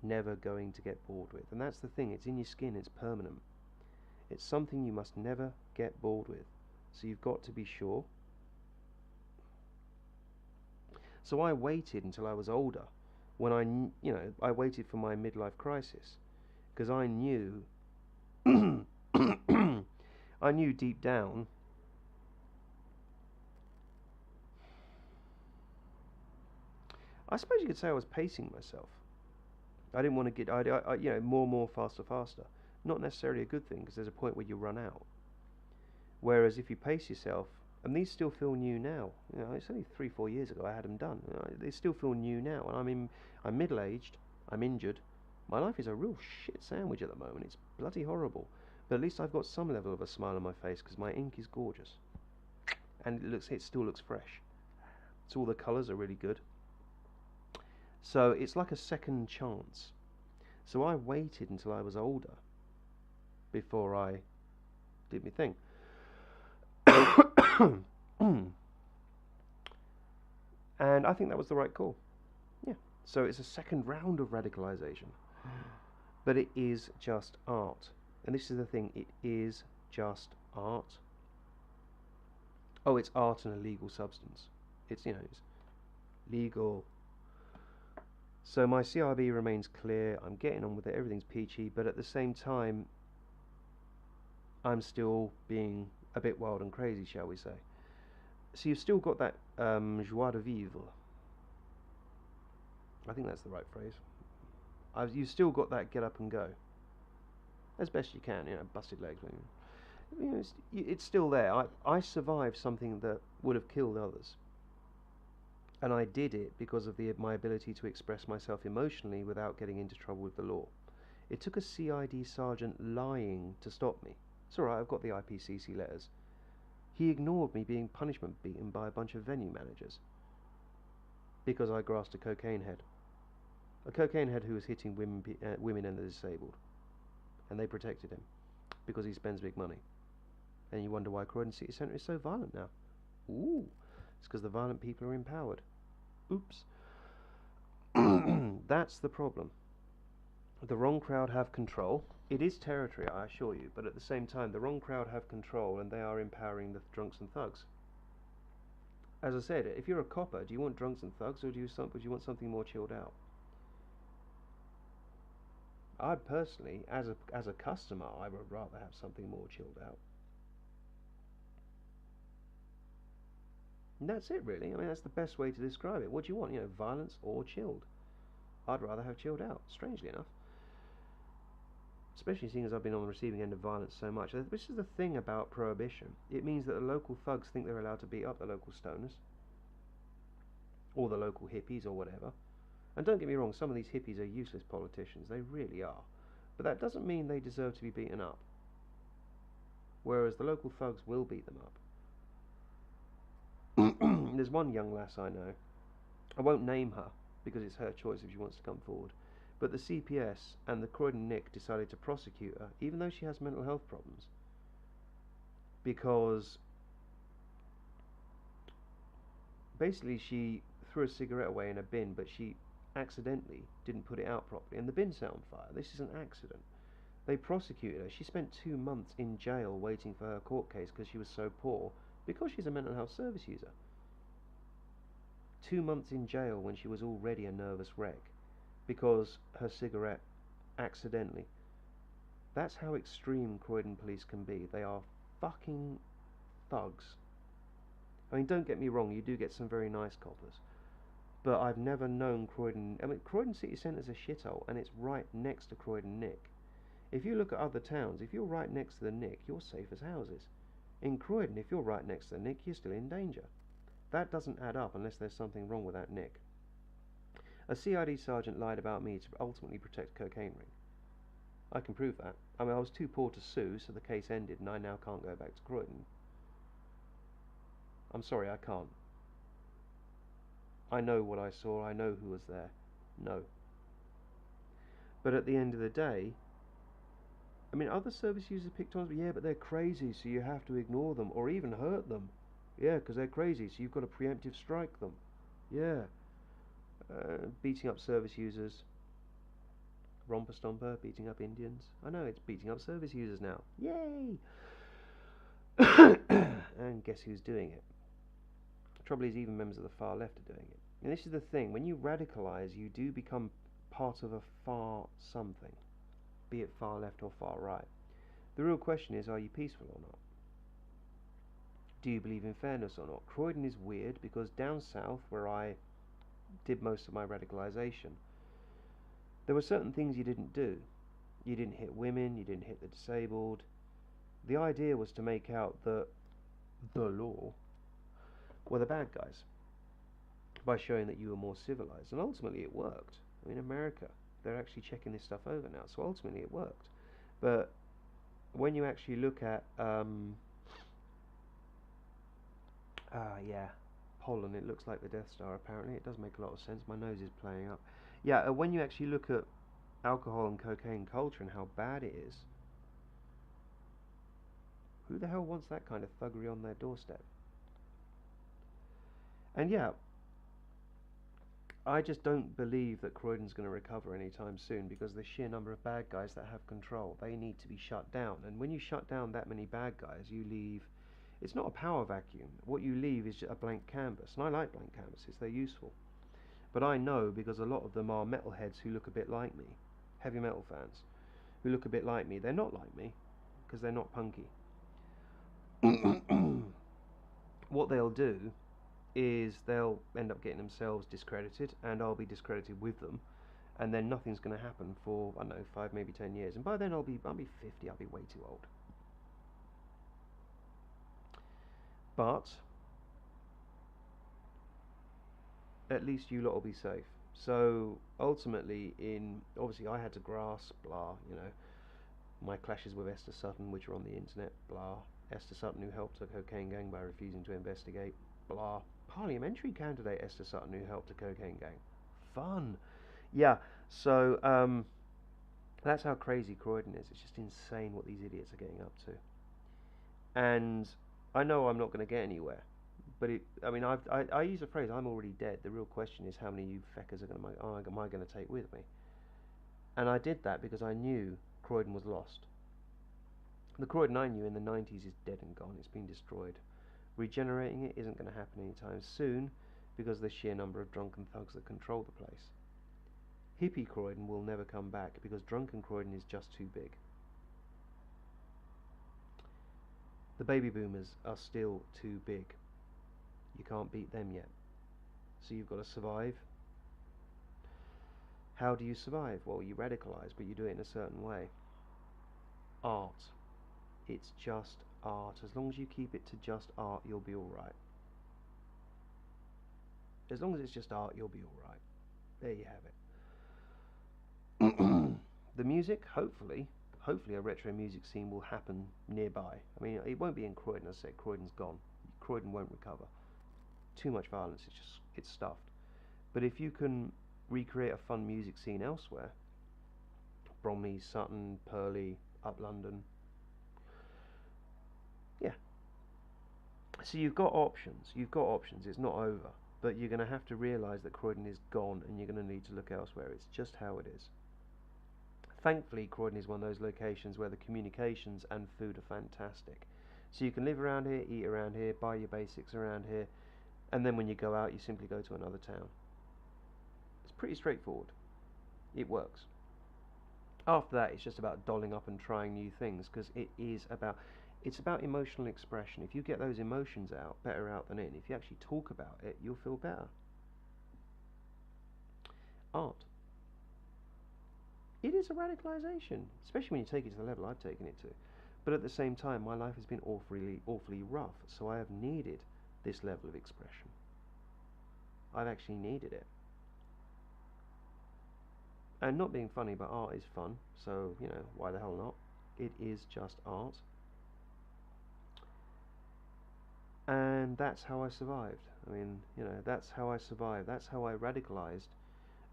Never going to get bored with. And that's the thing, it's in your skin, it's permanent. It's something you must never get bored with. So you've got to be sure. So I waited until I was older, when I waited for my midlife crisis, because I knew, I knew deep down, I suppose you could say I was pacing myself. I didn't want to get, more, faster, faster. Not necessarily a good thing, because there's a point where you run out. Whereas if you pace yourself, and these still feel new now. It's only 3-4 years ago I had them done. They still feel new now, and I'm middle-aged. I'm injured. My life is a real shit sandwich at the moment. It's bloody horrible. But at least I've got some level of a smile on my face because my ink is gorgeous, and it still looks fresh. So all the colours are really good. So it's like a second chance. So I waited until I was older before I did my thing. And I think that was the right call. Yeah. So it's a second round of radicalisation. But it is just art. And this is the thing, it is just art. Oh, it's art and a legal substance. It's legal. So my CRB remains clear, I'm getting on with it, everything's peachy, but at the same time, I'm still being a bit wild and crazy, shall we say. So you've still got that joie de vivre. I think that's the right phrase. You've still got that get up and go. As best you can, busted legs. It's still there. I survived something that would have killed others. And I did it because of my ability to express myself emotionally without getting into trouble with the law. It took a CID sergeant lying to stop me. It's alright, I've got the IPCC letters. He ignored me being punishment beaten by a bunch of venue managers because I grasped a cocaine head. A cocaine head who was hitting women and the disabled. And they protected him because he spends big money. And you wonder why Croydon City Centre is so violent now. Ooh, it's because the violent people are empowered. Oops. That's the problem. The wrong crowd have control. It is territory, I assure you, but at the same time, the wrong crowd have control and they are empowering the drunks and thugs. As I said, if you're a copper, do you want drunks and thugs, or do you want something more chilled out? I personally, as a customer, I would rather have something more chilled out. And that's it, really. I mean, that's the best way to describe it. What do you want? Violence or chilled? I'd rather have chilled out, strangely enough. Especially seeing as I've been on the receiving end of violence so much. This is the thing about prohibition. It means that the local thugs think they're allowed to beat up the local stoners. Or the local hippies or whatever. And don't get me wrong, some of these hippies are useless politicians. They really are. But that doesn't mean they deserve to be beaten up. Whereas the local thugs will beat them up. There's one young lass I know. I won't name her because it's her choice if she wants to come forward. But the CPS and the Croydon Nick decided to prosecute her, even though she has mental health problems. Because basically she threw a cigarette away in a bin, but she accidentally didn't put it out properly, and the bin set on fire. This is an accident. They prosecuted her. She spent 2 months in jail waiting for her court case because she was so poor, because she's a mental health service user. 2 months in jail when she was already a nervous wreck because her cigarette accidentally. That's how extreme Croydon police can be. They are fucking thugs. I mean, don't get me wrong, you do get some very nice coppers. But I've never known Croydon... I mean, Croydon City Centre's a shithole, and it's right next to Croydon Nick. If you look at other towns, if you're right next to the Nick, you're safe as houses. In Croydon, if you're right next to the Nick, you're still in danger. That doesn't add up unless there's something wrong with that nick. A CID sergeant lied about me to ultimately protect a cocaine ring. I can prove that. I mean, I was too poor to sue, so the case ended, and I now can't go back to Croydon. I'm sorry, I can't. I know what I saw, I know who was there. No. But at the end of the day, I mean, other service users picked on us, yeah, but they're crazy, so you have to ignore them, or even hurt them. Yeah, because they're crazy, so you've got to preemptive strike them. Yeah. Beating up service users. Romper Stomper, beating up Indians. I know, it's beating up service users now. Yay! And guess who's doing it? The trouble is, even members of the far left are doing it. And this is the thing, when you radicalise, you do become part of a far something, be it far left or far right. The real question is, are you peaceful or not? Do you believe in fairness or not? Croydon is weird because down south, where I did most of my radicalisation, there were certain things you didn't do. You didn't hit women, you didn't hit the disabled. The idea was to make out that the law were the bad guys by showing that you were more civilized, and ultimately it worked. I mean, America, they're actually checking this stuff over now, so ultimately it worked. But when you actually look at Poland, it looks like the Death Star. Apparently it does make a lot of sense. My nose is playing up. Yeah, when you actually look at alcohol and cocaine culture and how bad it is, who the hell wants that kind of thuggery on their doorstep? And yeah, I just don't believe that Croydon's going to recover anytime soon, because the sheer number of bad guys that have control, they need to be shut down. And when you shut down that many bad guys, you leave, it's not a power vacuum. What you leave is a blank canvas. And I like blank canvases, they're useful. But I know, because a lot of them are metalheads who look a bit like me, heavy metal fans, who look a bit like me. They're not like me, because they're not punky. What they'll do is they'll end up getting themselves discredited, and I'll be discredited with them, and then nothing's going to happen for, I don't know, 5, maybe 10 years, and by then I'll be 50, I'll be way too old. But at least you lot will be safe. So ultimately, obviously I had to grasp, blah, my clashes with Esther Sutton, which are on the internet, blah. Esther Sutton, who helped a cocaine gang by refusing to investigate, blah. Parliamentary candidate Esther Sutton, who helped a cocaine gang. Fun. Yeah, so that's how crazy Croydon is. It's just insane what these idiots are getting up to. And I know I'm not going to get anywhere. But I use the phrase, I'm already dead. The real question is, how many of you feckers am I going to take with me? And I did that because I knew Croydon was lost. The Croydon I knew in the 90s is dead and gone. It's been destroyed. Regenerating it isn't going to happen anytime soon, because of the sheer number of drunken thugs that control the place. Hippie Croydon will never come back, because drunken Croydon is just too big. The baby boomers are still too big. You can't beat them yet. So you've got to survive. How do you survive? Well, you radicalise, but you do it in a certain way. Art. It's just art. As long as you keep it to just art, you'll be alright. As long as it's just art, you'll be alright. There you have it. The music, hopefully a retro music scene will happen nearby. I mean, it won't be in Croydon. As I said, Croydon's gone. Croydon won't recover. Too much violence, it's stuffed. But if you can recreate a fun music scene elsewhere, Bromley, Sutton, Purley, up London, yeah. So you've got options, it's not over. But you're going to have to realise that Croydon is gone, and you're going to need to look elsewhere. It's just how it is. Thankfully, Croydon is one of those locations where the communications and food are fantastic. So you can live around here, eat around here, buy your basics around here, and then when you go out, you simply go to another town. It's pretty straightforward. It works. After that, it's just about dolling up and trying new things, because it's about emotional expression. If you get those emotions out, better out than in. If you actually talk about it, you'll feel better. Art. It is a radicalisation, especially when you take it to the level I've taken it to. But at the same time, my life has been awfully rough, so I have needed this level of expression. I've actually needed it. And not being funny, but art is fun, so, why the hell not? It is just art. And that's how I survived. I mean, that's how I survived. That's how I radicalized.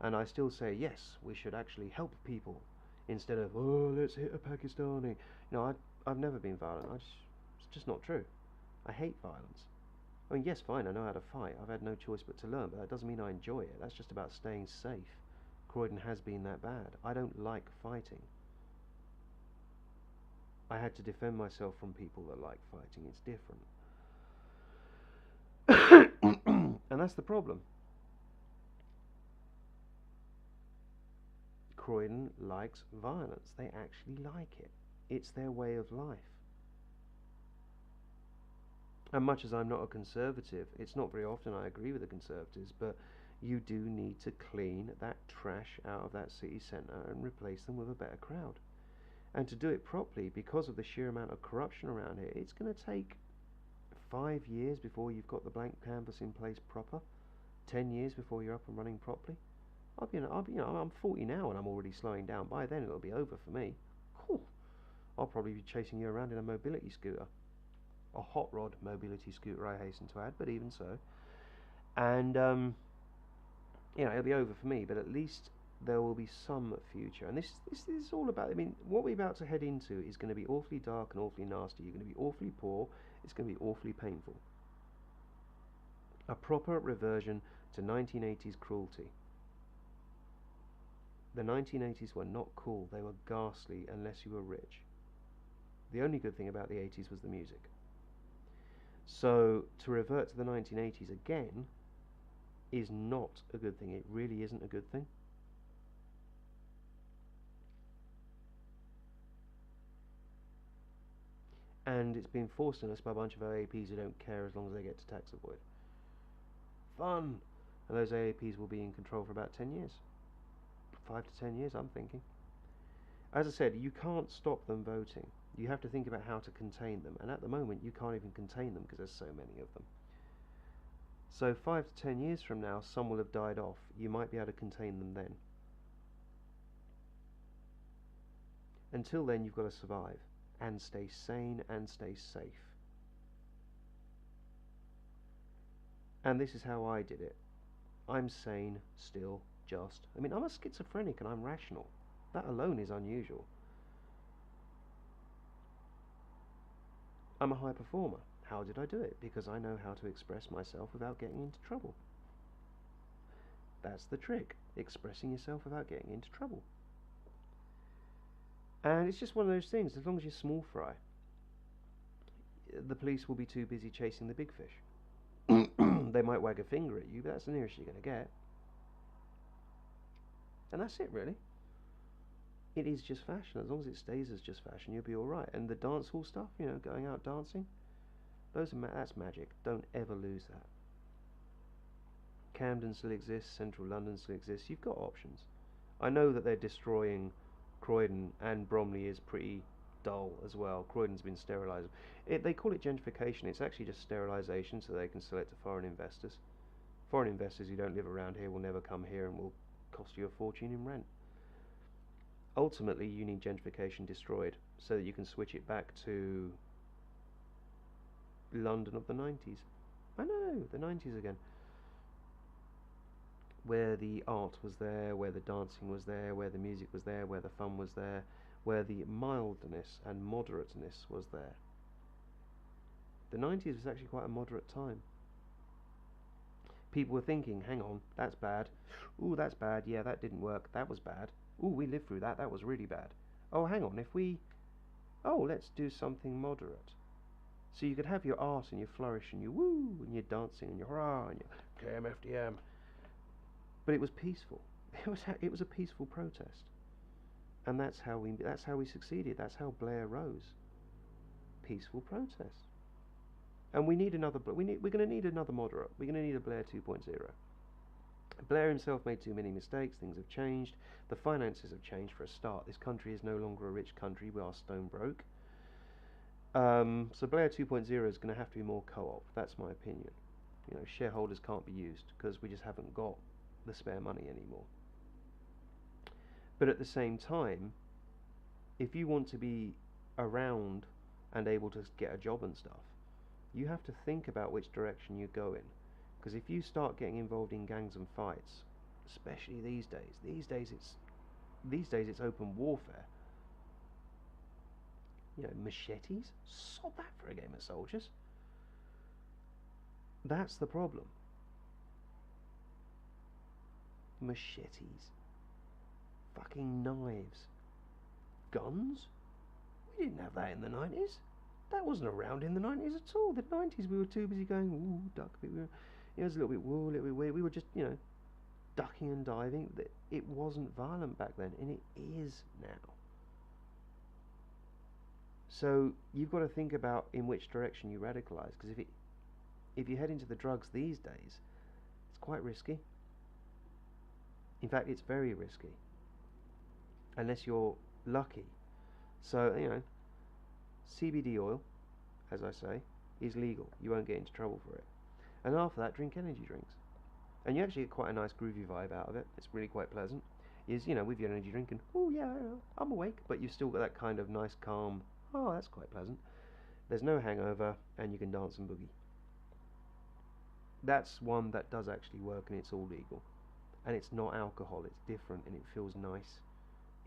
And I still say, yes, we should actually help people instead of, oh, let's hit a Pakistani. I've never been violent. It's just not true. I hate violence. I mean, yes, fine, I know how to fight. I've had no choice but to learn, but that doesn't mean I enjoy it. That's just about staying safe. Croydon has been that bad. I don't like fighting. I had to defend myself from people that like fighting. It's different. And that's the problem. Croydon likes violence. They actually like it. It's their way of life. And much as I'm not a conservative, it's not very often I agree with the Conservatives, but you do need to clean that trash out of that city centre and replace them with a better crowd. And to do it properly, because of the sheer amount of corruption around here, it's going to take 5 years before you've got the blank canvas in place proper. 10 years before you're up and running properly. I'm 40 now and I'm already slowing down. By then it'll be over for me. Whew. I'll probably be chasing you around in a mobility scooter. A hot rod mobility scooter, I hasten to add, but even so. And, it'll be over for me, but at least there will be some future. And this is all about, what we're about to head into is going to be awfully dark and awfully nasty. You're going to be awfully poor. It's going to be awfully painful. A proper reversion to 1980s cruelty. The 1980s were not cool. They were ghastly unless you were rich. The only good thing about the 80s was the music. So to revert to the 1980s again is not a good thing. It really isn't a good thing. And it's been forced on us by a bunch of AAPs who don't care as long as they get to tax avoid. Fun! And those AAPs will be in control for about 10 years. 5 to 10 years, I'm thinking. As I said, you can't stop them voting. You have to think about how to contain them. And at the moment, you can't even contain them because there's so many of them. So 5 to 10 years from now, some will have died off. You might be able to contain them then. Until then, you've got to survive and stay sane and stay safe. And this is how I did it. I'm sane still, just. I'm a schizophrenic and I'm rational. That alone is unusual. I'm a high performer. How did I do it? Because I know how to express myself without getting into trouble. That's the trick. Expressing yourself without getting into trouble. And it's just one of those things. As long as you're small fry, the police will be too busy chasing the big fish. They might wag a finger at you, but that's the nearest you're going to get. And that's it, really. It is just fashion. As long as it stays as just fashion, you'll be alright. And the dance hall stuff, going out dancing, that's magic. Don't ever lose that. Camden still exists, Central London still exists. You've got options. I know that they're destroying Croydon, and Bromley is pretty dull as well. Croydon's been sterilised. They call it gentrification. It's actually just sterilisation so they can sell it to foreign investors. Foreign investors who don't live around here will never come here and will cost you a fortune in rent. Ultimately, you need gentrification destroyed so that you can switch it back to London of the 90s. I know, the 90s again. Where the art was there, where the dancing was there, where the music was there, where the fun was there, where the mildness and moderateness was there. The 90s was actually quite a moderate time. People were thinking, hang on, that's bad. Ooh, that's bad. Yeah, that didn't work. That was bad. Ooh, we lived through that. That was really bad. Oh, hang on, let's do something moderate. So you could have your art and your flourish and your woo and your dancing and your hurrah and your KMFDM. But it was peaceful. It was a peaceful protest. And that's how we succeeded. That's how Blair rose. Peaceful protest. And we're going to need another moderate. We're going to need a Blair 2.0. Blair himself made too many mistakes. Things have changed. The finances have changed for a start. This country is no longer a rich country. We are stone broke. So Blair 2.0 is going to have to be more co-op. That's my opinion. You know, shareholders can't be used because we just haven't got the spare money anymore. But at the same time, if you want to be around and able to get a job and stuff, you have to think about which direction you go in. Because if you start getting involved in gangs and fights, especially these days it's open warfare. You know, machetes? Sod that for a game of soldiers. That's the problem. Machetes. Fucking knives. Guns? We didn't have that in the 90s. That wasn't around in the 90s at all. The 90s we were too busy going, ooh, duck a bit. It was a little bit woo, a little bit weird. We were just, you know, ducking and diving. It wasn't violent back then, and it is now. So you've got to think about in which direction you radicalise, because if you head into the drugs these days, it's quite risky. In fact, it's very risky, unless you're lucky. So, you know, CBD oil, as I say, is legal. You won't get into trouble for it. And after that, drink energy drinks. And you actually get quite a nice groovy vibe out of it. It's really quite pleasant. Is, you know, with your energy drink and, oh yeah, I'm awake, but you've still got that kind of nice calm, oh, that's quite pleasant. There's no hangover, and you can dance and boogie. That's one that does actually work, and it's all legal. And it's not alcohol, it's different, and it feels nice.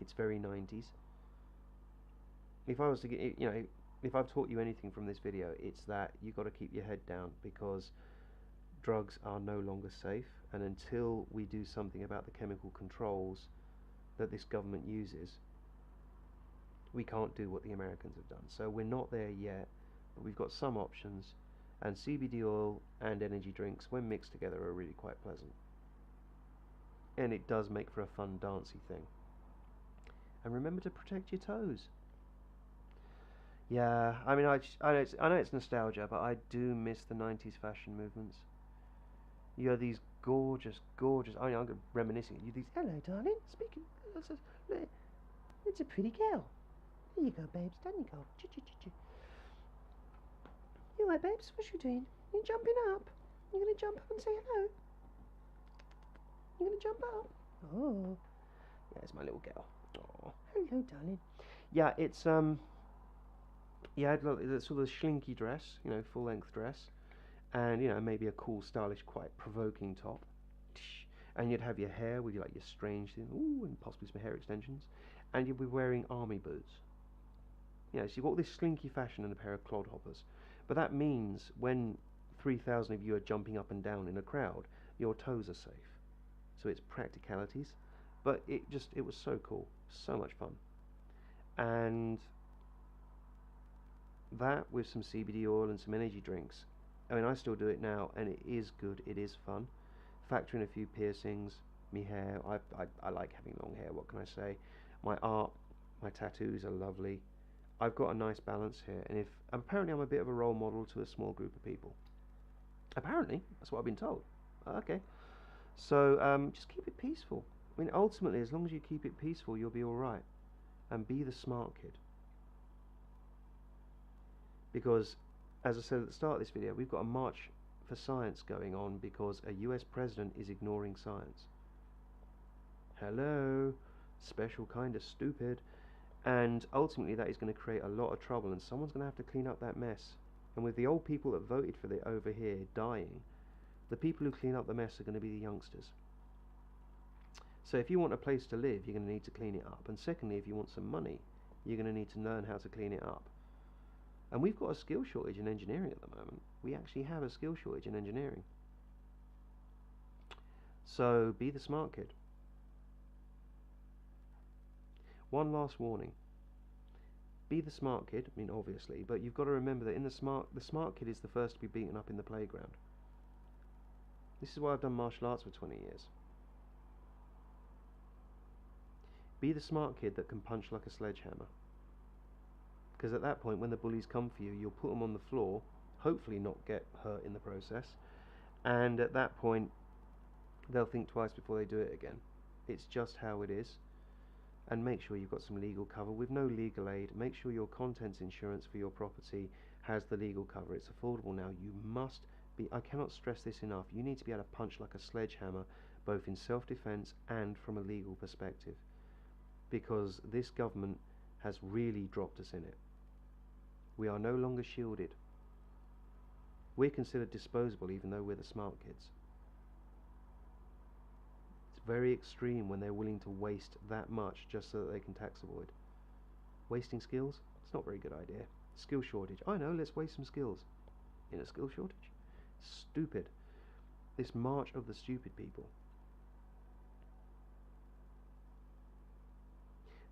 It's very 90s. If I was to get, you know, if I've taught you anything from this video, it's that you've got to keep your head down, because drugs are no longer safe, and until we do something about the chemical controls that this government uses, we can't do what the Americans have done. So we're not there yet, but we've got some options, and CBD oil and energy drinks, when mixed together, are really quite pleasant. And it does make for a fun dancey thing. And remember to protect your toes. Yeah, I mean, I know it's nostalgia, but I do miss the 90s fashion movements. You have these gorgeous, I mean, I'm reminiscing. You these, hello, darling, speaking, it's a pretty girl. Here you go, babes, down you go. You alright, babes? What you doing? You jumping up? You gonna jump up and say hello? You gonna jump up? Oh, yeah, it's my little girl. Oh, hello, darling. Yeah, it's yeah, it's sort of a slinky dress, you know, full length dress, and you know, maybe a cool, stylish, quite provoking top. And you'd have your hair with like your strange thing, ooh, and possibly some hair extensions, and you'd be wearing army boots. You know, so you've got all this slinky fashion and a pair of clodhoppers. But that means when 3,000 of you are jumping up and down in a crowd, your toes are safe. So it's practicalities, but it was so cool, so much fun. And that with some CBD oil and some energy drinks, I mean, I still do it now, and it is good, it is fun. Factor in a few piercings, me hair, I like having long hair, what can I say? My art, my tattoos are lovely. I've got a nice balance here, and apparently I'm a bit of a role model to a small group of people. Apparently, that's what I've been told. Okay. So just keep it peaceful. I mean, ultimately, as long as you keep it peaceful, you'll be alright. And be the smart kid. Because, as I said at the start of this video, we've got a march for science going on because a US president is ignoring science. Hello. Special kind of stupid. And ultimately that is going to create a lot of trouble, and someone's going to have to clean up that mess. And with the old people that voted for it over here dying, the people who clean up the mess are going to be the youngsters. So if you want a place to live, you're going to need to clean it up. And secondly, if you want some money, you're going to need to learn how to clean it up. And we've got a skill shortage in engineering at the moment. We actually have a skill shortage in engineering. So be the smart kid. One last warning. Be the smart kid, I mean obviously, but you've got to remember that the smart kid is the first to be beaten up in the playground. This is why I've done martial arts for 20 years. Be the smart kid that can punch like a sledgehammer. Because at that point, when the bullies come for you, you'll put them on the floor, hopefully not get hurt in the process, and at that point, they'll think twice before they do it again. It's just how it is. And make sure you've got some legal cover. With no legal aid, make sure your contents insurance for your property has the legal cover. It's affordable now. You must I cannot stress this enough. You need to be able to punch like a sledgehammer, both in self-defense and from a legal perspective, because this government has really dropped us in it. We are no longer shielded. We're considered disposable even though we're the smart kids. It's very extreme when they're willing to waste that much just so that they can tax avoid. Wasting skills? It's not a very good idea. Skill shortage. I know, let's waste some skills. In a skill shortage? Stupid. This march of the stupid people.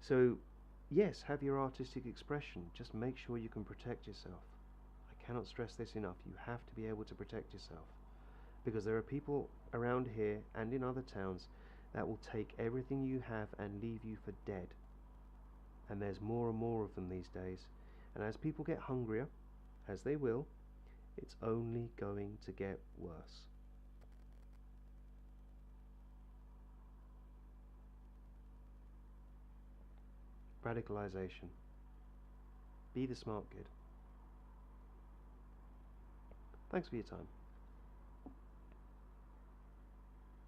So, yes, have your artistic expression. Just make sure you can protect yourself. I cannot stress this enough. You have to be able to protect yourself. Because there are people around here and in other towns that will take everything you have and leave you for dead. And there's more and more of them these days. And as people get hungrier, as they will, it's only going to get worse. Radicalisation. Be the smart kid. Thanks for your time.